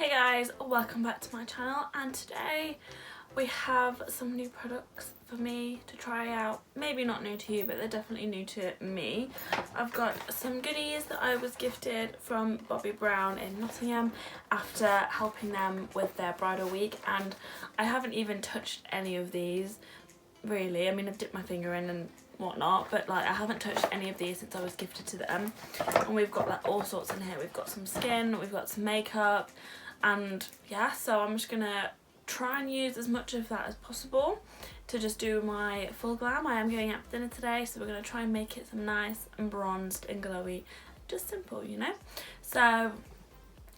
Hey guys, welcome back to my channel, and today we have some new products for me to try out. Maybe not new to you, but they're definitely new to me. I've got some goodies that I was gifted from Bobbi Brown in Nottingham after helping them with their bridal week, and I haven't even touched any of these really. I mean, I've dipped my finger in and whatnot, but like I haven't touched any of these since I was gifted to them. And we've got like all sorts in here. We've got some skin, we've got some makeup, and yeah, so I'm just gonna try and use as much of that as possible to just do my full glam. I am going out for dinner today, so we're gonna try and make it some nice and bronzed and glowy, just simple, you know. So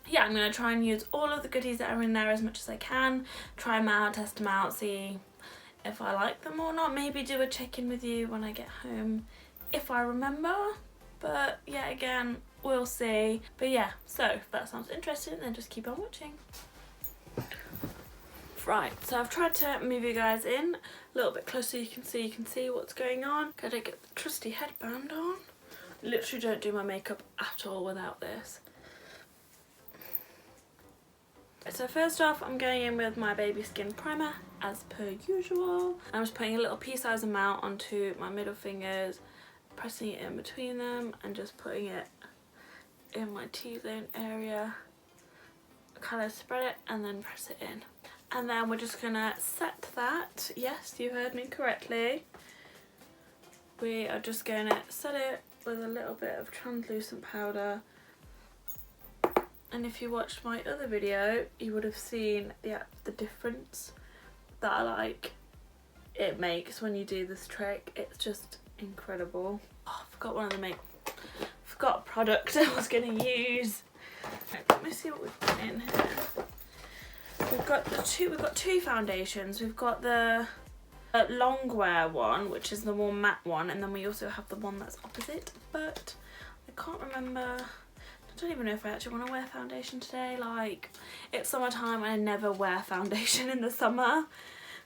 yeah, I'm gonna try and use all of the goodies that are in there as much as I can, try them out, test them out, see if I like them or not, maybe do a check-in with you when I get home if I remember, but yeah, again, we'll see. But yeah, so if that sounds interesting, then just keep on watching. Right, so I've tried to move you guys in a little bit closer so you can see what's going on. Gotta get the trusty headband on. Literally don't do my makeup at all without this. So first off, I'm going in with my baby skin primer as per usual. I'm just putting a little pea-sized amount onto my middle fingers, pressing it in between them and just putting it in my T-zone area. Kind of spread it and then press it in. And then we're just gonna set that. Yes, you heard me correctly. We are just gonna set it with a little bit of translucent powder. And if you watched my other video, you would have seen the difference that it makes when you do this trick. It's just incredible. Oh, I forgot forgot a product I was gonna use. Right, let me see what we've got in here. We've got two foundations. We've got the long wear one, which is the more matte one, and then we also have the one that's opposite, but I can't remember. I don't even know if I actually want to wear foundation today. Like, it's summertime and I never wear foundation in the summer.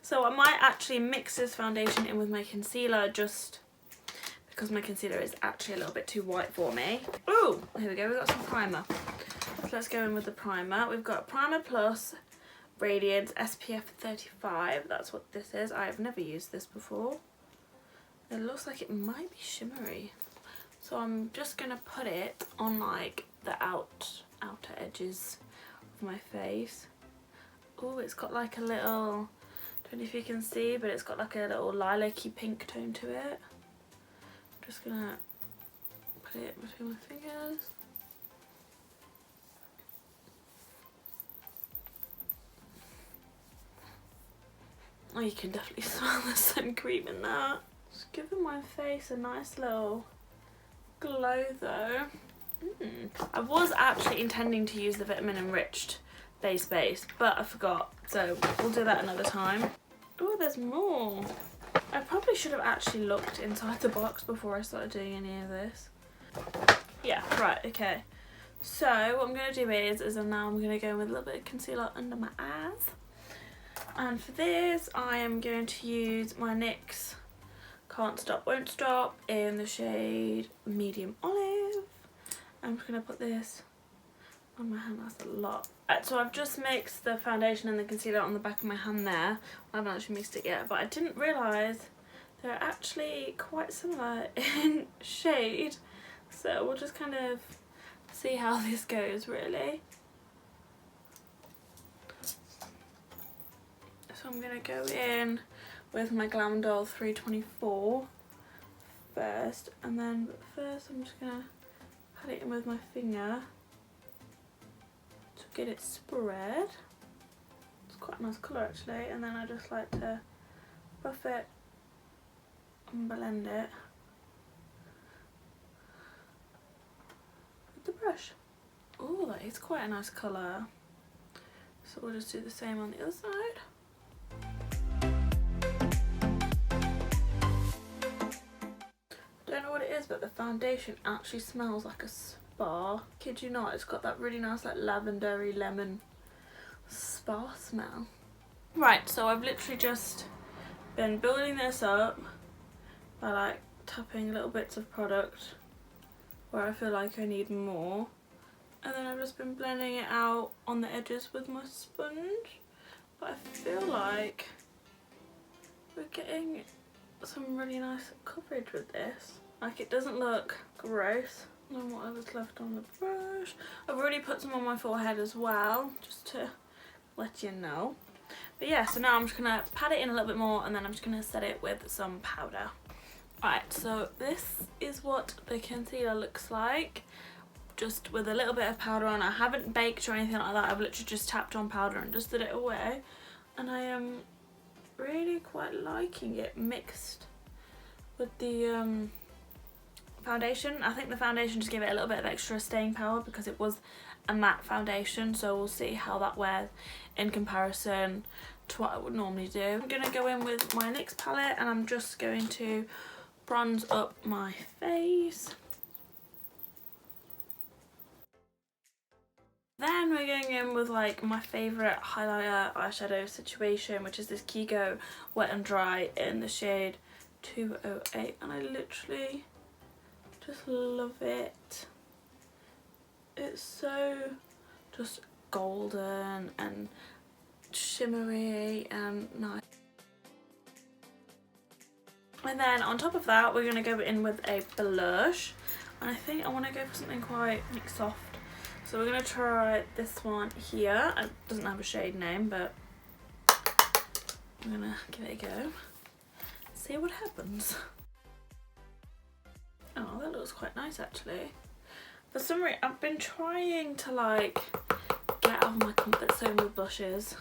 So I might actually mix this foundation in with my concealer just because my concealer is actually a little bit too white for me. Oh, here we go, we've got some primer. So let's go in with the primer. We've got Primer Plus Radiance SPF 35. That's what this is. I have never used this before. It looks like it might be shimmery. So I'm just going to put it on like the outer edges of my face. Oh, it's got like a little, don't know if you can see, but it's got like a little lilac-y pink tone to it. I'm just going to put it between my fingers. Oh, you can definitely smell the sun cream in that. Just giving my face a nice little glow though. I was actually intending to use the vitamin enriched base, but I forgot, so we'll do that another time. Oh, there's more. I probably should have actually looked inside the box before I started doing any of this. Yeah, right, okay. So what I'm going to do is now I'm going to go in with a little bit of concealer under my eyes. And for this, I am going to use my NYX Can't Stop Won't Stop in the shade Medium Olive. I'm just going to put this on my hand. That's a lot. Right, so I've just mixed the foundation and the concealer on the back of my hand there. I haven't actually mixed it yet, but I didn't realise they're actually quite similar in shade. So we'll just kind of see how this goes, really. So I'm going to go in with my Glam 324 first, and then first I'm just going to pat it in with my finger to get it spread. It's quite a nice colour actually, and then I just like to buff it and blend it with the brush. Oh, that is quite a nice colour. So we'll just do the same on the other side. Don't know what it is, but the foundation actually smells like a spa. Kid you not, it's got that really nice like lavendery lemon spa smell. Right, so I've literally just been building this up by like tapping little bits of product where I feel like I need more, And then I've just been blending it out on the edges with my sponge. But I feel like we're getting some really nice coverage with this. Like, it doesn't look gross. And then whatever's left on the brush. I've already put some on my forehead as well, just to let you know. But yeah, so now I'm just gonna pat it in a little bit more, and then I'm just gonna set it with some powder. Alright, so this is what the concealer looks like, just with a little bit of powder on. I haven't baked or anything like that. I've literally just tapped on powder and dusted it away, and I am really quite liking it mixed with the foundation. I think the foundation just gave it a little bit of extra staying power because it was a matte foundation, so we'll see how that wears in comparison to what I would normally do. I'm going to go in with my NYX palette, and I'm just going to bronze up my face. Then we're going in with like my favourite highlighter eyeshadow situation, which is this Kiko Wet and Dry in the shade 208, and I literally just love it. It's so just golden and shimmery and nice. And then on top of that, we're going to go in with a blush, and I think I want to go for something quite like soft. So we're going to try this one here. It doesn't have a shade name, but I'm going to give it a go. See what happens. Oh, that looks quite nice actually. For some reason, I've been trying to like get out of my comfort zone with blushes.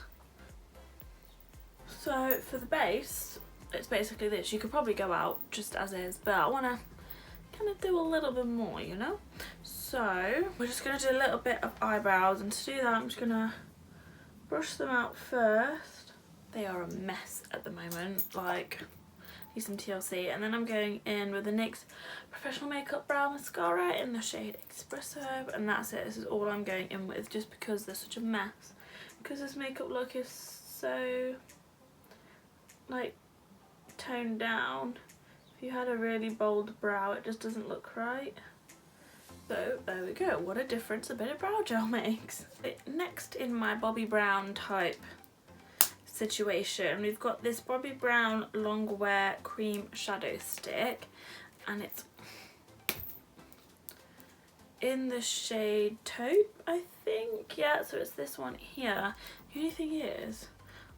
So for the base, it's basically this. You could probably go out just as is, but I want to kind of do a little bit more, you know? So we're just going to do a little bit of eyebrows, and to do that I'm just going to brush them out first. They are a mess at the moment, like use some TLC, and then I'm going in with the NYX Professional Makeup Brow Mascara in the shade Espresso, and that's it. This is all I'm going in with, just because they're such a mess. Because this makeup look is so like toned down. If you had a really bold brow, it just doesn't look right. So there we go. What a difference a bit of brow gel makes. Next, in my Bobbi Brown type situation, we've got this Bobbi Brown Long Wear Cream Shadow Stick, and it's in the shade Taupe, I think. Yeah, so it's this one here. The only thing is,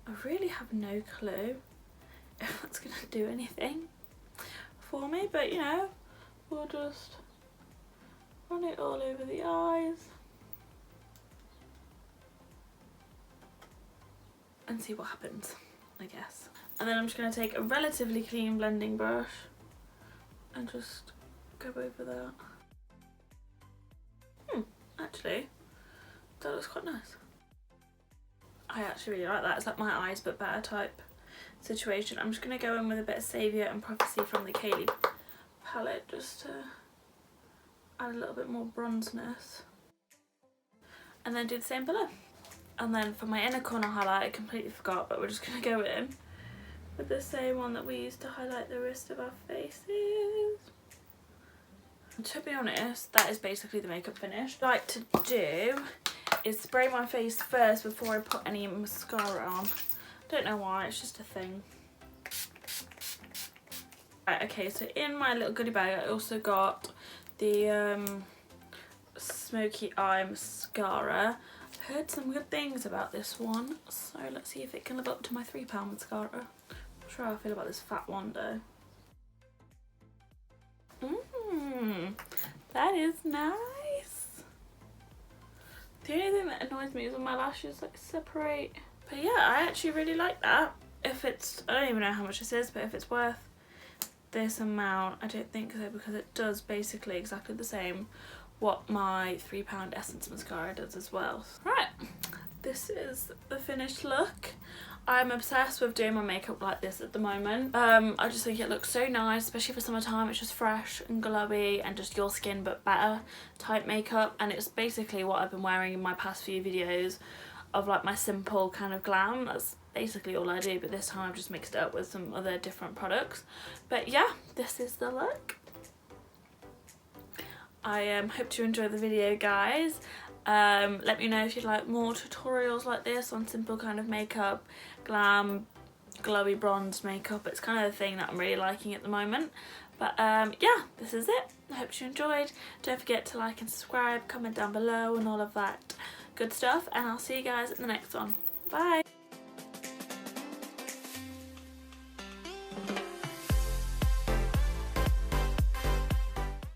I really have no clue if that's gonna do anything for me, but you know, we'll just run it all over the eyes and see what happens, I guess. And then I'm just going to take a relatively clean blending brush and just go over that. Actually, that looks quite nice. I actually really like that. It's like my eyes but better type situation. I'm just going to go in with a bit of Saviour and Prophecy from the Kaylee palette, just to add a little bit more bronzeness, and then do the same below. And then for my inner corner highlight, I completely forgot, but we're just going to go in with the same one that we used to highlight the rest of our faces. And to be honest, that is basically the makeup finish. What I like to do is spray my face first before I put any mascara on. Don't know why, it's just a thing. Right, okay, so in my little goodie bag I also got the Smoky Eye Mascara. I've heard some good things about this one, so let's see if it can live up to my £3 mascara. Not sure how I feel about this fat one though. That is nice. The only thing that annoys me is when my lashes like separate. But yeah, I actually really like that. If it's, I don't even know how much this is, but if it's worth this amount, I don't think so, because it does basically exactly the same what my £3 Essence mascara does as well. Right, this is the finished look. I'm obsessed with doing my makeup like this at the moment. I just think it looks so nice, especially for summertime. It's just fresh and glowy and just your skin but better type makeup, and it's basically what I've been wearing in my past few videos of like my simple kind of glam. That's basically all I do, but this time I've just mixed it up with some other different products. But yeah, this is the look. I hope you enjoy the video, guys. Let me know if you'd like more tutorials like this on simple kind of makeup, glam, glowy bronze makeup. It's kind of the thing that I'm really liking at the moment. But yeah, this is it. I hope you enjoyed. Don't forget to like and subscribe, comment down below and all of that good stuff, and I'll see you guys in the next one. Bye!